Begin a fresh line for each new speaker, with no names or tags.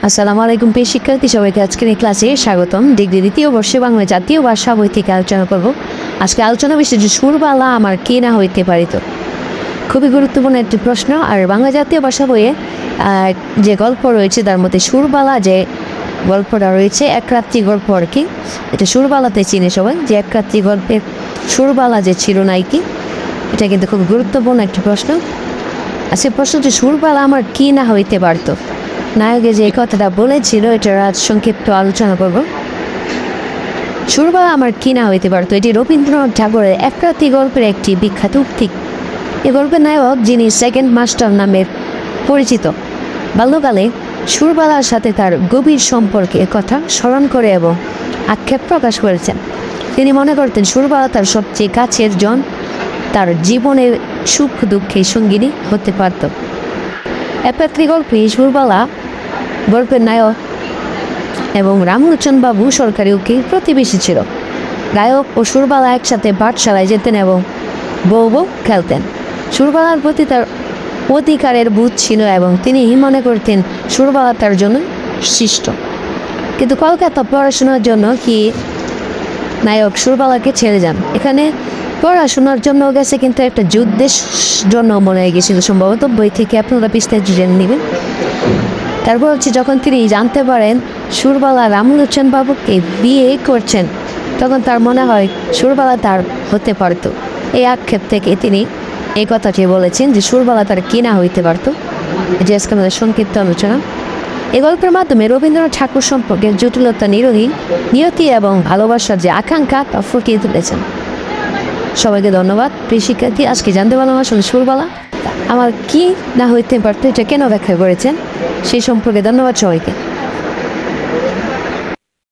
আসসালামু আলাইকুম প্রিয় শিক্ষার্থী সবাইকে আজকের এই ক্লাসে স্বাগতম। ডিগ্রি দ্বিতীয় বর্ষে বাংলা জাতীয় ভাষা বই থেকে আলোচনা করব। আজকে আলোচনা বিষয় যে সুরবালা আমার কে না হইতে পারিত। খুবই গুরুত্বপূর্ণ একটি প্রশ্ন। আর বাংলা জাতীয় ভাষা বইয়ে যে গল্প রয়েছে তার মধ্যে সুরবালা যে গল্পটা রয়েছে এক রাত্রি গল্প আর কি, এটা সুরবালাতে চিনে সবাই, যে এক রাত্রি গল্পের সুরবালা যে ছিল নাকি, এটা কিন্তু খুব গুরুত্বপূর্ণ একটি প্রশ্ন। আর সে প্রশ্নটি সুরবালা আমার কি না হইতে পারত। নায়কে যে কথাটা বলেছিল এটার আজ সংক্ষিপ্ত আলোচনা করব। সুরবালা আমার কি না হইতে পারত, এটি রবীন্দ্রনাথ ঠাকুরের এক রাত্রি গল্পের একটি বিখ্যাত উক্তি। এই গল্পের নায়ক, যিনি সেকেন্ড মাস্টার নামে পরিচিত, বাল্যকালে সুরবালার সাথে তার গভীর সম্পর্কের কথা স্মরণ করে এবং আক্ষেপ প্রকাশ করেছেন। তিনি মনে করতেন সুরবালা তার সবচেয়ে কাছের জন, তার জীবনের সুখ দুঃখের সঙ্গিনী হতে পারত। এক রাত্রি গল্পে সুরবালা গল্পের নায়ক এবং রামলোচন বাবু সরকারি উকিল প্রতিবেশী ছিল। গায়ক ও সুরবালা একসাথে পাঠশালায় যেতেন এবং বউ বউ খেলতেন। সুরবালার প্রতি তার অধিকারের বোধ ছিল এবং তিনি মনে করতেন সুরবালা তার জন্য সৃষ্ট। কিন্তু কলকাতা পড়াশোনার জন্য কি নায়ক সুরবালাকে ছেড়ে যান। এখানে পড়াশোনার জন্য গেছে, কিন্তু একটা যুদ্ধের জন্য মনে হয়ে গেছিল সম্ভবত। বই থেকে আপনারা বিস্তারিত জেনে নেবেন। তারপর হচ্ছে যখন তিনি জানতে পারেন সুরবালা রামলোচন বাবুকে বিয়ে করছেন, তখন তার মনে হয় সুরবালা তার হতে পারত। এই আক্ষেপ থেকে তিনি এই কথাটি বলেছেন যে সুরবালা তার কিনা হইতে পারত। এটি আজকে আমাদের সংক্ষিপ্ত আলোচনা। এই গল্পের মাধ্যমে রবীন্দ্রনাথ ঠাকুর সম্পর্কে জটিলতা, নিয়তি এবং ভালোবাসার যে আকাঙ্ক্ষা তা ফুটিয়ে তুলেছেন। সবাইকে ধন্যবাদ প্রিয় শিক্ষার্থী। আজকে জানতে পারলাম আসলে সুরবালা আমার কি না হইতে পারতো, এটা কেন ব্যাখ্যা করেছেন সেই সম্পর্কে। ধন্যবাদ সবাইকে।